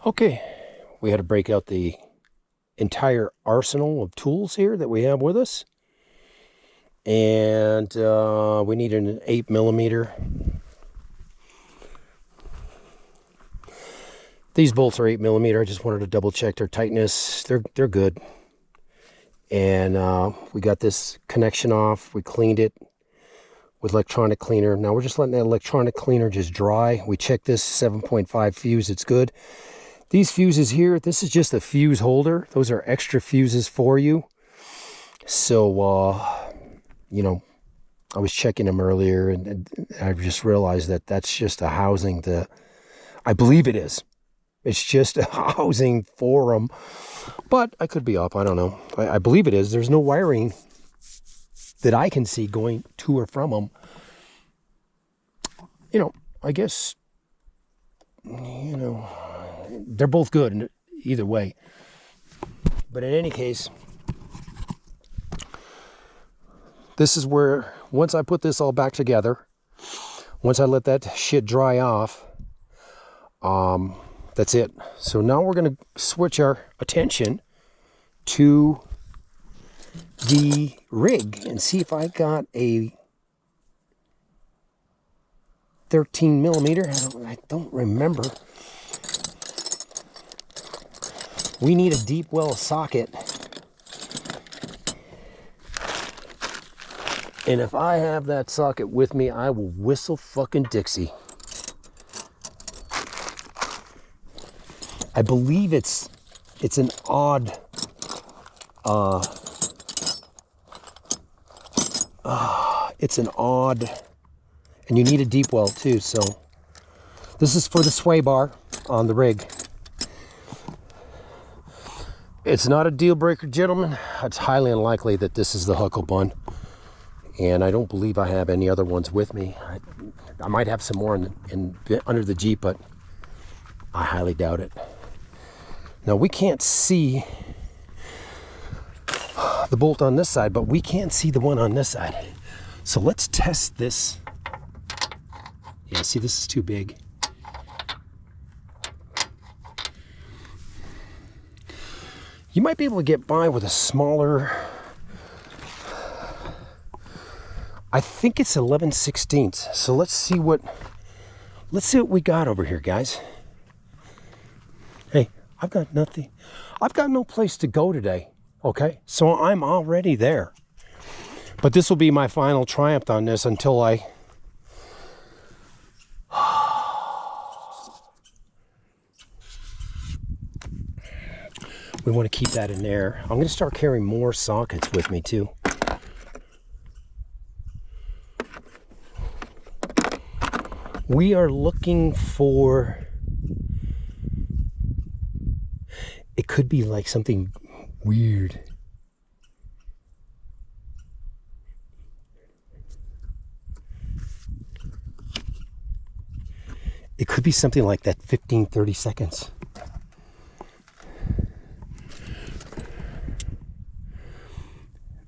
Okay, we had to break out the entire arsenal of tools here that we have with us. And we need an 8mm. These bolts are 8mm. I just wanted to double check their tightness. They're good. And we got this connection off. We cleaned it with electronic cleaner. Now we're just letting that electronic cleaner just dry. We checked this 7.5 fuse. It's good. These fuses here, this is just a fuse holder. Those are extra fuses for you. So, you know, I was checking them earlier and I just realized that that's just a housing I believe it is. It's just a housing for them. But I could be up. I don't know. I believe it is. There's no wiring that I can see going to or from them. You know, I guess, you know, they're both good either way. But in any case, this is where, once I put this all back together, once I let that shit dry off, that's it. So now we're going to switch our attention to the rig and see if I got a 13mm. I don't remember. We need a deep well socket. And if I have that socket with me, I will whistle fucking Dixie. I believe it's an odd it's an odd, and you need a deep well too. So this is for the sway bar on the rig. It's not a deal breaker, gentlemen. It's highly unlikely that this is the Hucklebun, and I don't believe I have any other ones with me. I might have some more in under the Jeep, but I highly doubt it. Now we can't see the bolt on this side, but we can't see the one on this side. So let's test this. Yeah, see, this is too big. You might be able to get by with a smaller, I think it's 11/16. So let's see what we got over here, guys. Hey, I've got nothing. I've got no place to go today. Okay, so I'm already there. But this will be my final triumph on this until I... We want to keep that in there. I'm going to start carrying more sockets with me too. We are looking for... It could be like something weird. It could be something like that 15-30 seconds.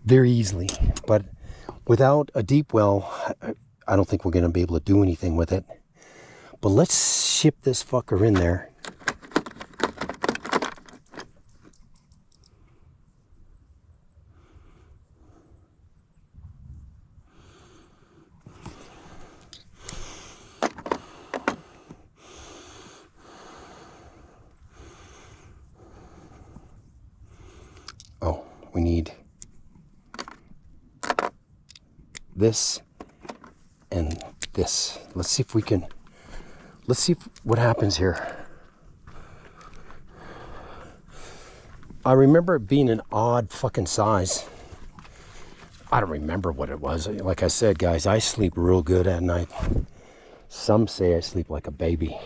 Very easily, but without a deep well, I don't think we're going to be able to do anything with it. But let's ship this fucker in there. Oh, we need this and this. Let's see if we can, let's see what happens here. I remember it being an odd fucking size. I don't remember what it was. Like I said, guys, I sleep real good at night. Some say I sleep like a baby.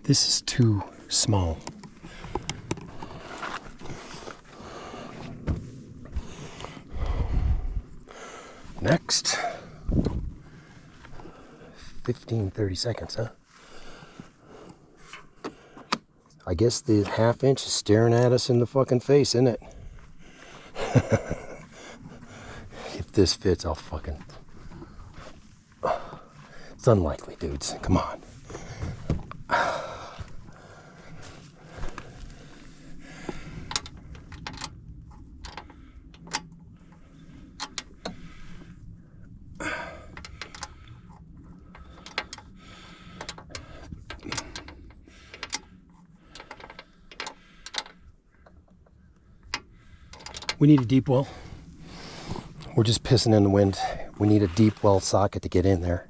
This is too small. Next. 15-30 seconds, huh? I guess the 1/2 inch is staring at us in the fucking face, isn't it? this fits, I'll fucking... It's unlikely, dudes. Come on. We need a deep well. We're just pissing in the wind. We need a deep well socket to get in there.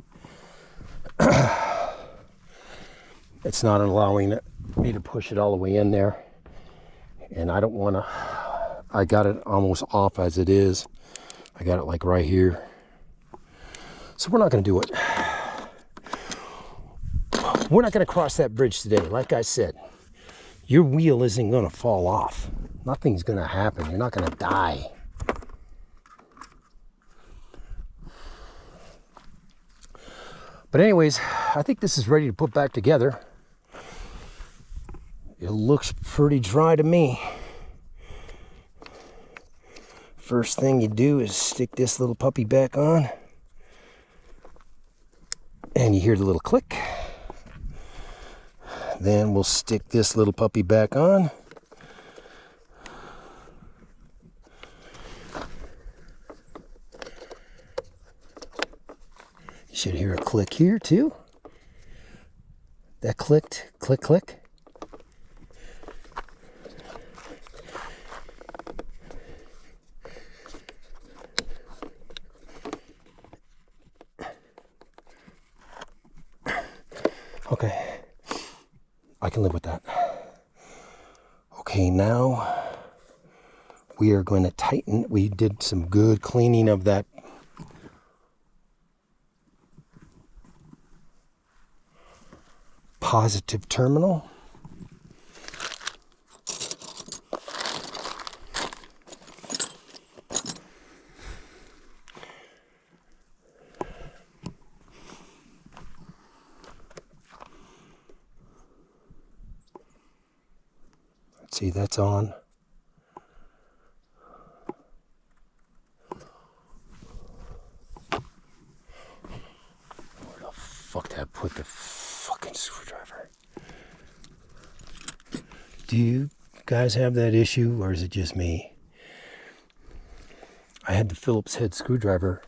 It's not allowing me to push it all the way in there. And I don't want to, I got it almost off as it is. I got it like right here. So we're not going to do it. We're not going to cross that bridge today. Like I said, your wheel isn't going to fall off. Nothing's going to happen. You're not going to die. But anyways, I think this is ready to put back together. It looks pretty dry to me. First thing you do is stick this little puppy back on. And you hear the little click. Then we'll stick this little puppy back on. You should hear a click here too. That clicked, click, click. Okay, I can live with that. Okay, now we are going to tighten. We did some good cleaning of that positive terminal. See, that's on. Where the fuck did I put the fucking screwdriver? Do you guys have that issue, or is it just me? I had the Phillips head screwdriver.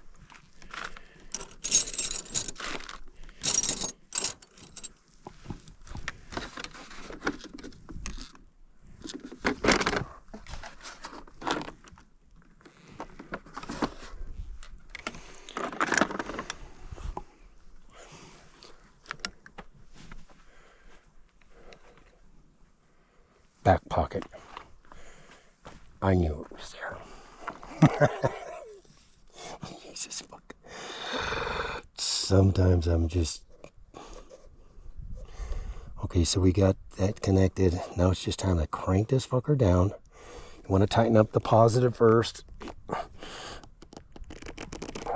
Back pocket. I knew it was there. Jesus fuck. Sometimes I'm just... Okay, so we got that connected. Now it's just time to crank this fucker down. You want to tighten up the positive first.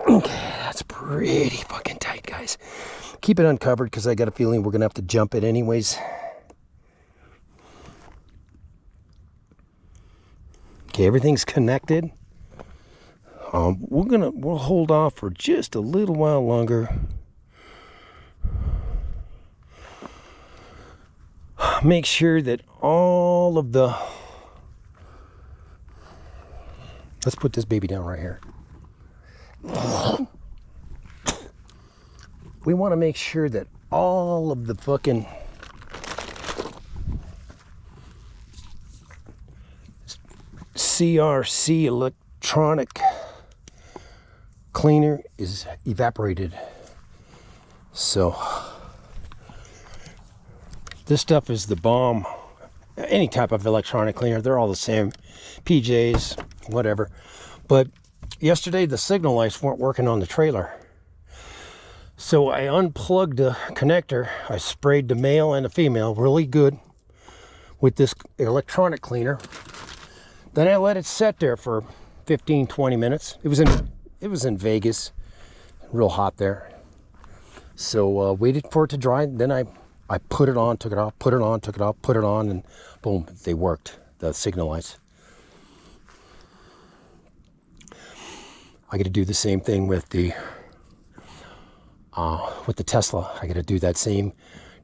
Okay, that's pretty fucking tight, guys. Keep it uncovered because I got a feeling we're going to have to jump it anyways. Okay, everything's connected. We'll hold off for just a little while longer. Make sure that all of the... Let's put this baby down right here. We want to make sure that all of the fucking... CRC electronic cleaner is evaporated. So this stuff is the bomb. Any type of electronic cleaner, they're all the same. PJs, whatever. But yesterday the signal lights weren't working on the trailer. So I unplugged the connector. I sprayed the male and the female really good with this electronic cleaner. Then I let it sit there for 15-20 minutes. It was in Vegas, real hot there. So waited for it to dry. Then I put it on, took it off, put it on, took it off, put it on, and boom, they worked, the signal lights. I got to do the same thing with the Tesla. I got to do that same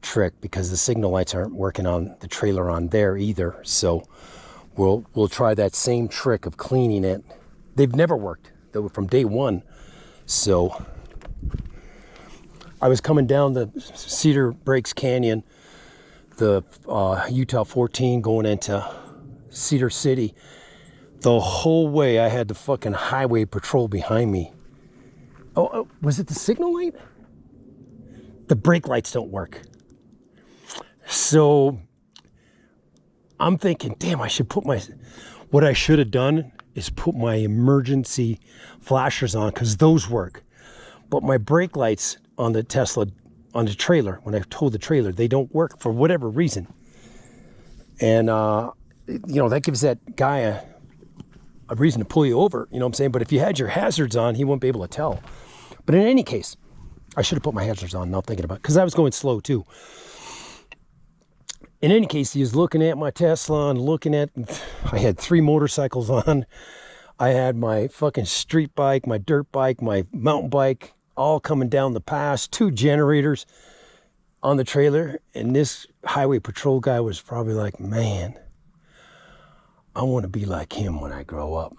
trick because the signal lights aren't working on the trailer on there either. So we'll try that same trick of cleaning it. They've never worked though from day one. So I was coming down the Cedar Breaks Canyon, the Utah 14 going into Cedar City. The whole way I had the fucking highway patrol behind me. Oh, was it the signal light? The brake lights don't work. So I'm thinking, damn, I should put what I should have done is put my emergency flashers on because those work. But my brake lights on the Tesla, on the trailer, when I towed the trailer, they don't work for whatever reason. And, that gives that guy a reason to pull you over, you know what I'm saying? But if you had your hazards on, he wouldn't be able to tell. But in any case, I should have put my hazards on, not thinking about it, because I was going slow too. In any case, he was looking at my Tesla and I had 3 motorcycles on. I had my fucking street bike, my dirt bike, my mountain bike, all coming down the pass, 2 generators on the trailer. And this highway patrol guy was probably like, man, I want to be like him when I grow up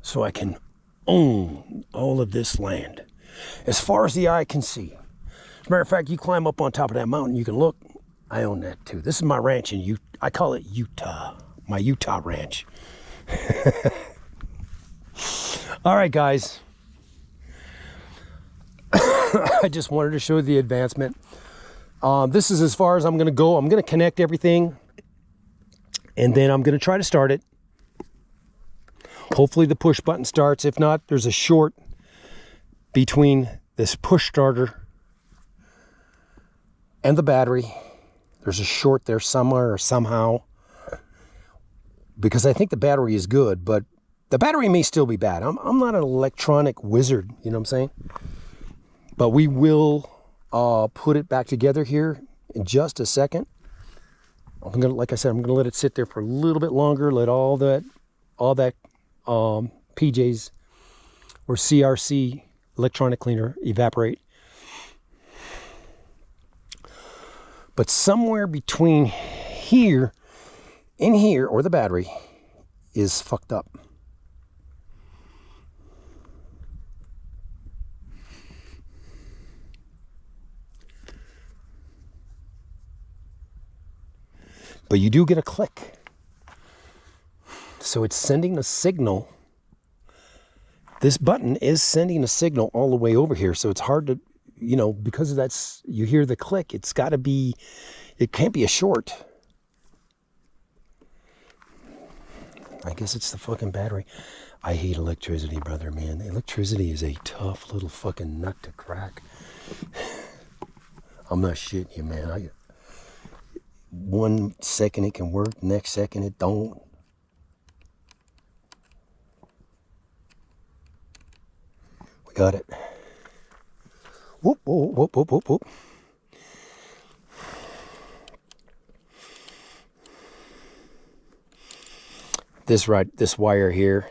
so I can own all of this land as far as the eye can see. As a matter of fact, you climb up on top of that mountain, you can look. I own that too. This is my ranch in Utah. I call it Utah, my Utah ranch. All right, guys. I just wanted to show the advancement. This is as far as I'm going to go. I'm going to connect everything, and then I'm going to try to start it. Hopefully the push button starts. If not, there's a short between this push starter and the battery. There's a short there somewhere or somehow, because I think the battery is good, but the battery may still be bad. I'm not an electronic wizard, you know what I'm saying? But we will put it back together here in just a second. Like I said, I'm gonna let it sit there for a little bit longer, let all that PJs or CRC electronic cleaner evaporate. But somewhere between here and here, or the battery, is fucked up. But you do get a click. So it's sending a signal. This button is sending a signal all the way over here. So it's hard to, because of that, you hear the click. It's got to be, it can't be a short. I guess it's the fucking battery. I hate electricity, brother, man. Electricity is a tough little fucking nut to crack. I'm not shitting you, man. 1 second it can work, next second it don't. We got it. Whoop, whoop, whoop, whoop, whoop, whoop. This wire here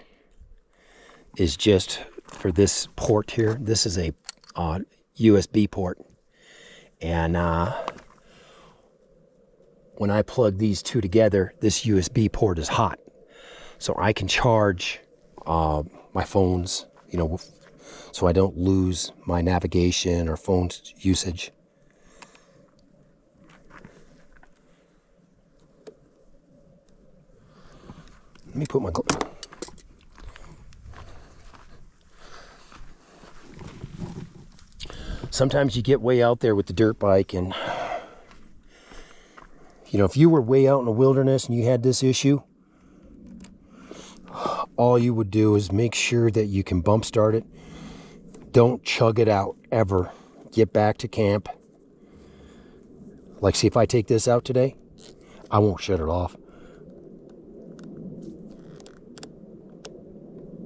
is just for this port here. This is a USB port, and when I plug these two together, this USB port is hot, so I can charge my phones, so I don't lose my navigation or phone usage. Let me put my sometimes you get way out there with the dirt bike, and if you were way out in the wilderness and you had this issue, all you would do is make sure that you can bump start it. Don't chug it out ever. Get back to camp. Like, see, if I take this out today, I won't shut it off.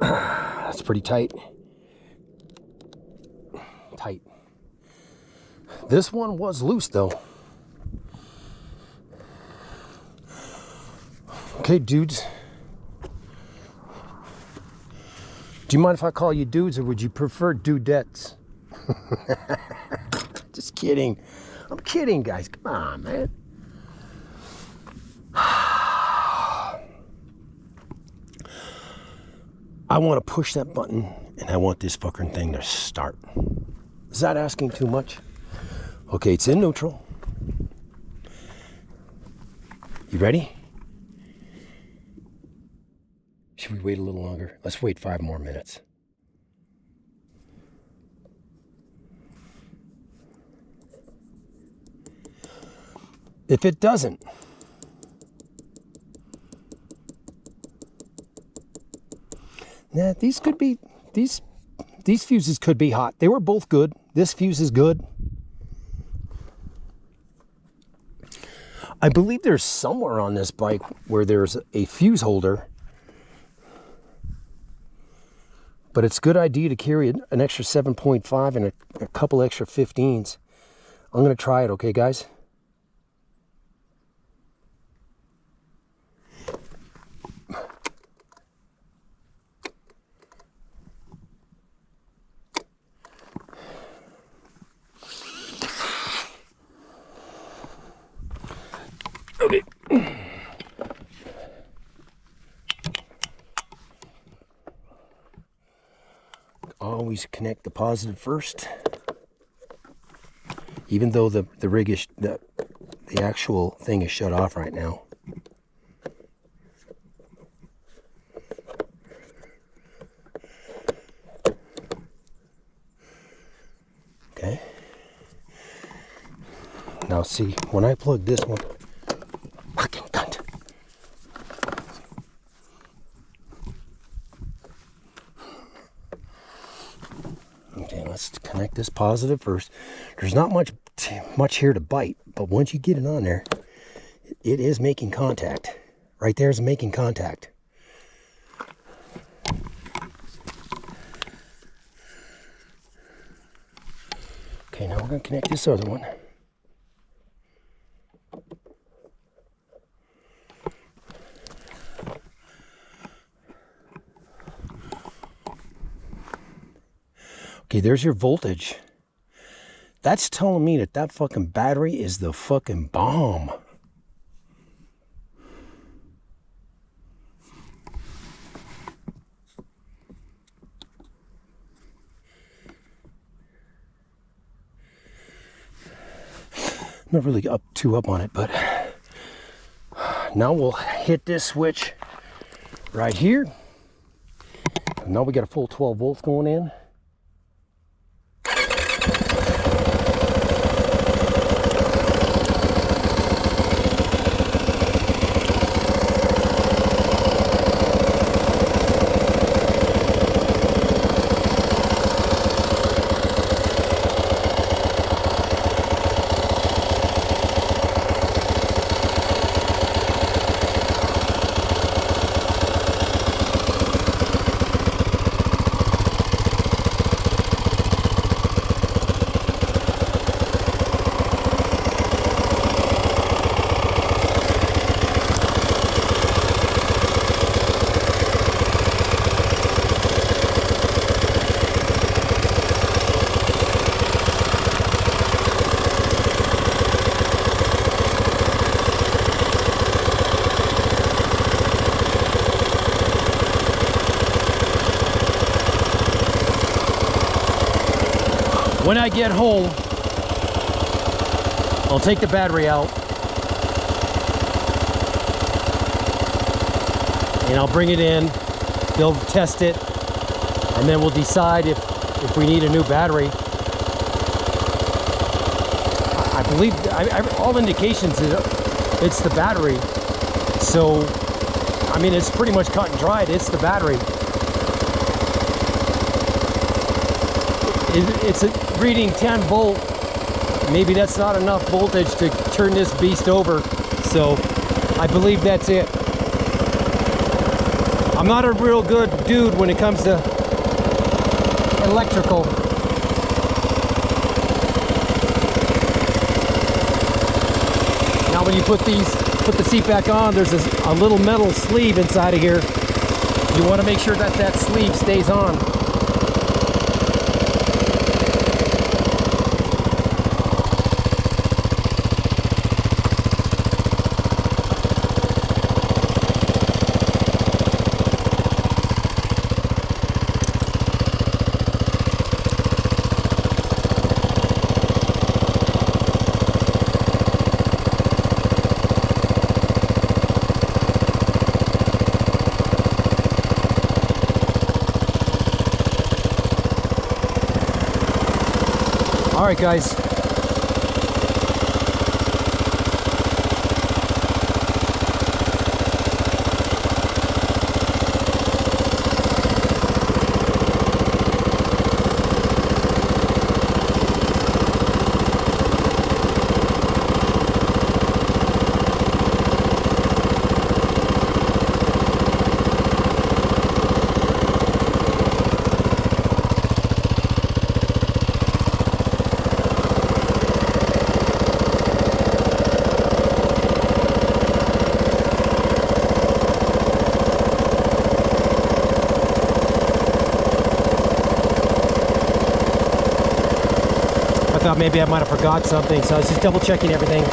That's pretty tight. Tight. This one was loose though. Okay, dudes. Do you mind if I call you dudes, or would you prefer dudettes? Just kidding. I'm kidding, guys. Come on, man. I want to push that button, and I want this fucking thing to start. Is that asking too much? Okay, it's in neutral. You ready? Should we wait a little longer? Let's wait 5 more minutes. If it doesn't, nah, these could be, these fuses could be hot. They were both good. This fuse is good. I believe there's somewhere on this bike where there's a fuse holder, but it's a good idea to carry an extra 7.5 and a couple extra 15s. I'm going to try it, okay, guys? Okay. Always connect the positive first. Even though the rig is, the actual thing is shut off right now. Okay. Now see, when I plug this one, fucking cunt. Okay, let's connect this positive first. There's not much here to bite, but once you get it on there, it is making contact. Right there is making contact. Okay, now we're going to connect this other one. Okay, there's your voltage. That's telling me that that fucking battery is the fucking bomb. I'm not really too up on it, but now we'll hit this switch right here. Now we got a full 12 volts going in. When I get home, I'll take the battery out and I'll bring it in. They'll test it, and then we'll decide if we need a new battery. I believe all indications is it's the battery. So, I mean, it's pretty much cut and dried. It's the battery. It's reading 10 volt. Maybe that's not enough voltage to turn this beast over. So I believe that's it. I'm not a real good dude when it comes to electrical. Now when you put the seat back on, there's a little metal sleeve inside of here. You want to make sure that that sleeve stays on. All right, guys. I thought maybe I might have forgot something, so I was just double checking everything.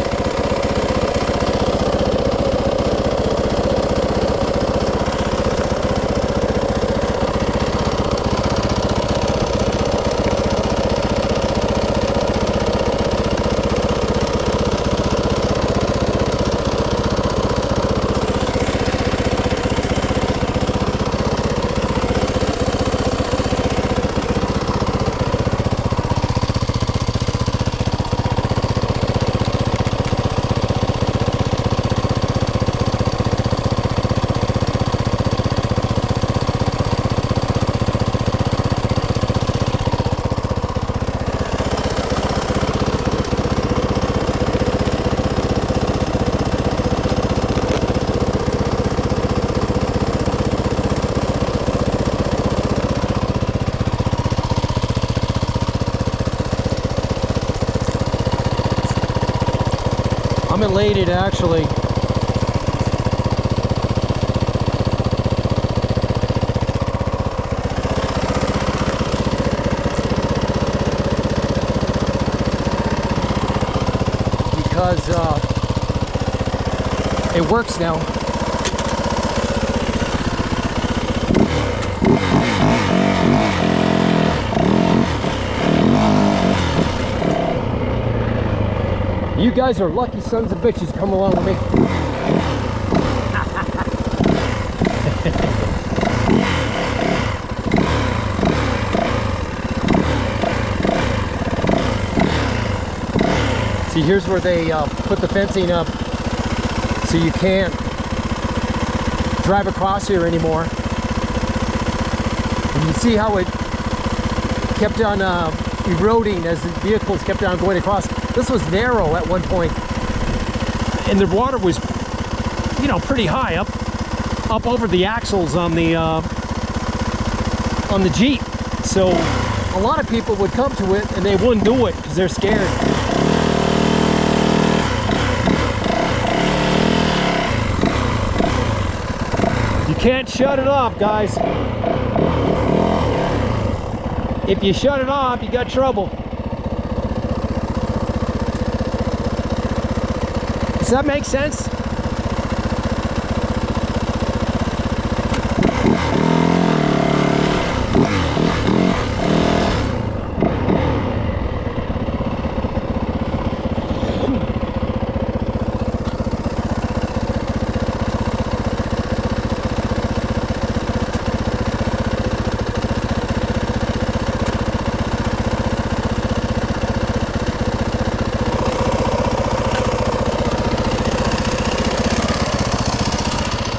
I'm elated, actually. Because it works now. You guys are lucky sons of bitches come along with me. See, here's where they put the fencing up so you can't drive across here anymore. And you see how it kept on eroding as the vehicles kept on going across. This was narrow at one point, and the water was, you know, pretty high up over the axles on the Jeep. So a lot of people would come to it and they wouldn't do it because they're scared. You can't shut it off, guys. If you shut it off, you got trouble. Does that make sense?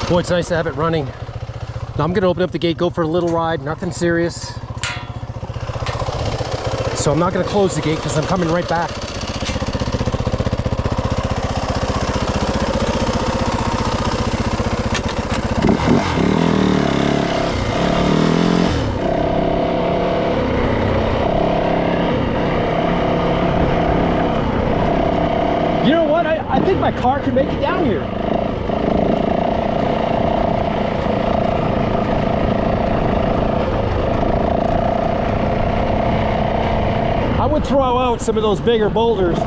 Boy, it's nice to have it running. Now I'm gonna open up the gate, go for a little ride, nothing serious. So I'm not gonna close the gate because I'm coming right back. You know what? I think my car can make it down here. would throw out some of those bigger boulders.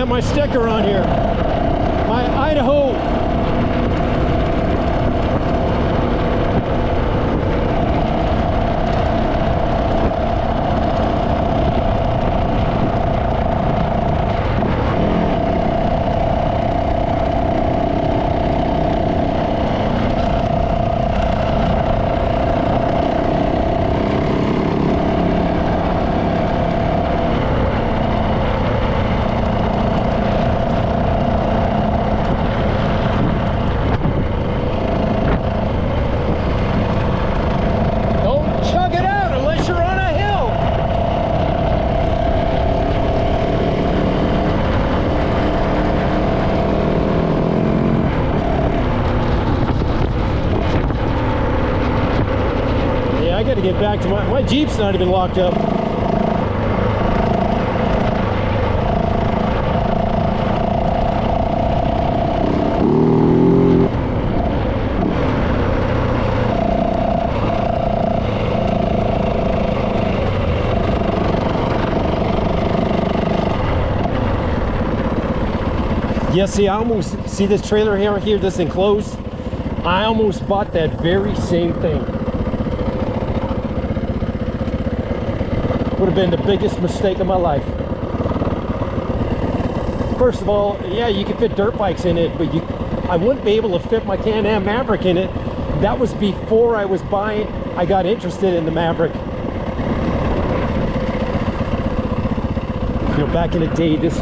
My sticker on here, my Idaho. To get back to my Jeep's not even locked up. Yeah, see, I almost see this trailer here, this enclosed. I almost bought that very same thing. Would have been the biggest mistake of my life. First of all, yeah, you can fit dirt bikes in it, but I wouldn't be able to fit my Can-Am Maverick in it. That was before I got interested in the Maverick. You know, back in the day, this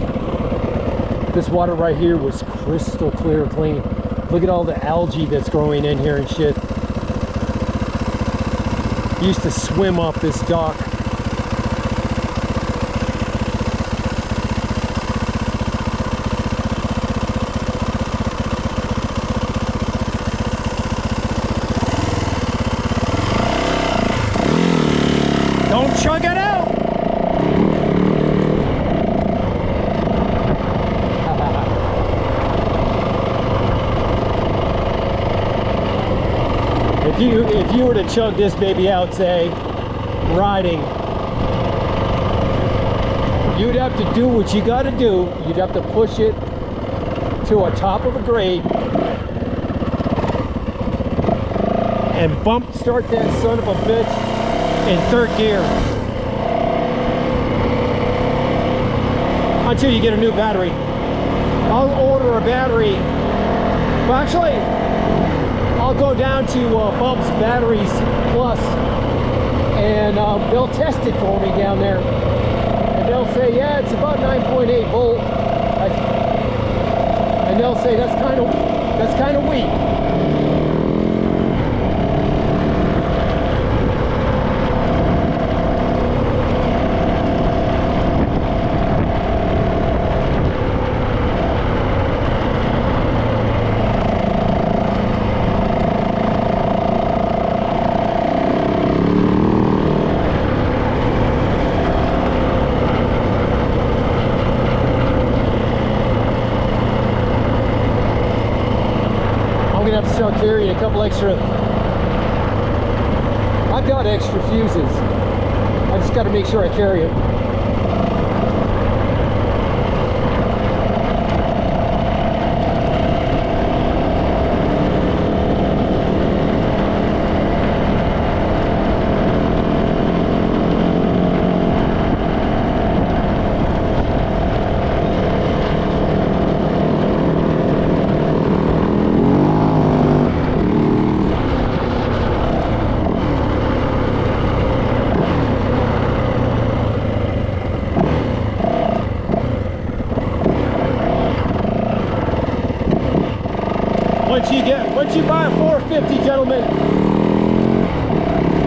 water right here was crystal clear clean. Look at all the algae that's growing in here and shit. Used to swim off this dock. Chug it out! If you were to chug this baby out, say, riding, you'd have to do what you got to do. You'd have to push it to a top of a grade and bump start that son of a bitch in third gear until you get a new battery. I'll order a battery. Well, actually, I'll go down to Bub's Batteries Plus and they'll test it for me down there, and they'll say, yeah, it's about 9.8 volt, and they'll say that's kind of weak. Have to start carrying a couple extra. I've got extra fuses. I just got to make sure I carry them. Once you buy a 450, gentlemen,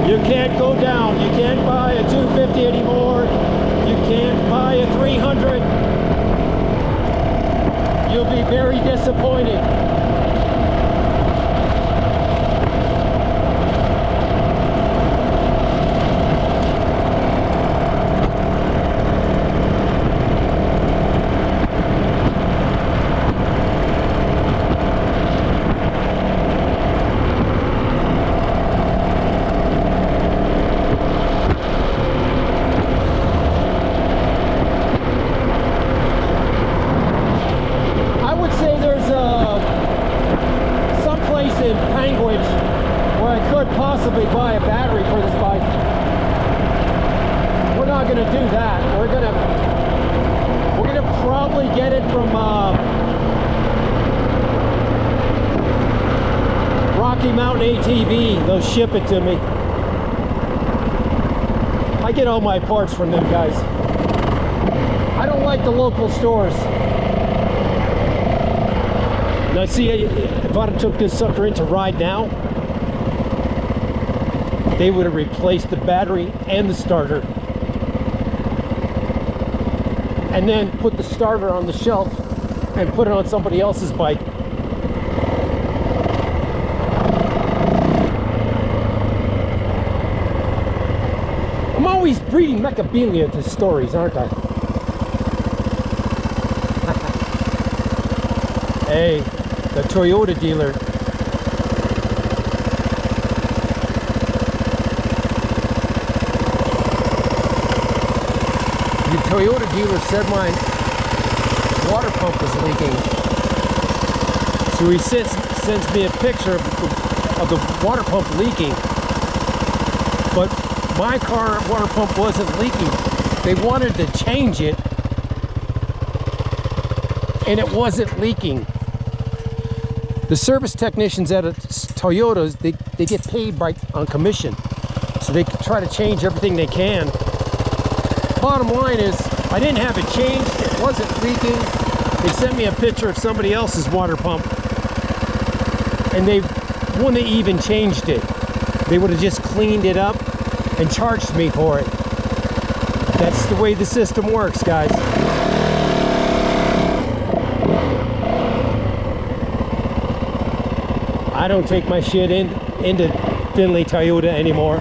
you can't go down. You can't buy a 250 anymore. You can't buy a 300. You'll be very disappointed. Possibly buy a battery for this bike. We're not going to do that. We're going to probably get it from Rocky Mountain ATV. They'll ship it to me. I get all my parts from them guys. I don't like the local stores. Now see, if I took this sucker into Ride Now, they would have replaced the battery and the starter, and then put the starter on the shelf and put it on somebody else's bike. I'm always breeding mechablia to stories, aren't I? Hey, the Toyota dealer. The Toyota dealer said my water pump was leaking. So he sends me a picture of the water pump leaking. But my car water pump wasn't leaking. They wanted to change it, and it wasn't leaking. The service technicians at Toyotas, they get paid on commission. So they try to change everything they can. Bottom line is, I didn't have it changed, it wasn't leaking. They sent me a picture of somebody else's water pump, and they wouldn't have even changed it. They would have just cleaned it up and charged me for it. That's the way the system works, guys. I don't take my shit into Finley Toyota anymore.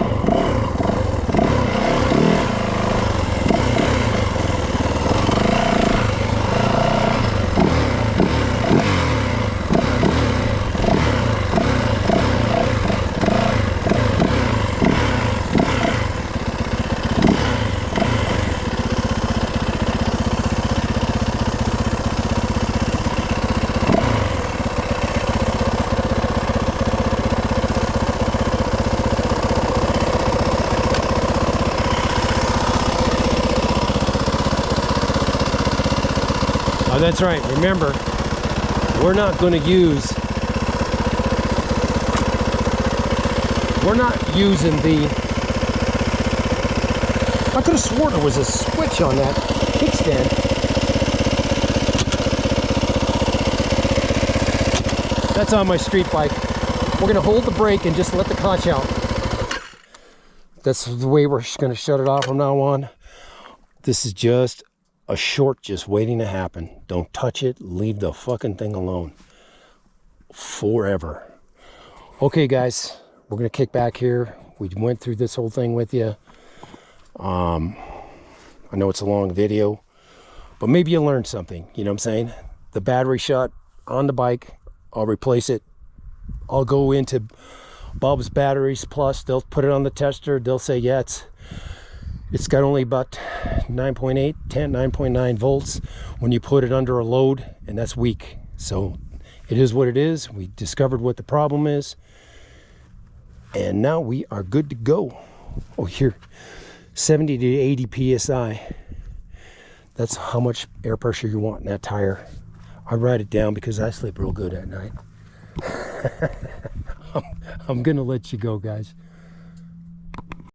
Oh, that's right. Remember, we're not going to use, we're not using the I could have sworn there was a switch on that kickstand. That's on my street bike. We're gonna hold the brake and just let the conch out. That's the way we're gonna shut it off from now on. This is just a short just waiting to happen. Don't touch it, leave the fucking thing alone. Forever. Okay guys, we're gonna kick back here. We went through this whole thing with you. I know it's a long video, but maybe you learned something, you know what I'm saying? The battery shot on the bike, I'll replace it. I'll go into Bob's Batteries Plus, they'll put it on the tester, they'll say, yeah, it's got only about 9.8, 9.9 volts when you put it under a load, and that's weak. So it is what it is. We discovered what the problem is, and now we are good to go. Oh, here, 70 to 80 psi. That's how much air pressure you want in that tire. I write it down because I sleep real good at night. I'm gonna let you go, guys.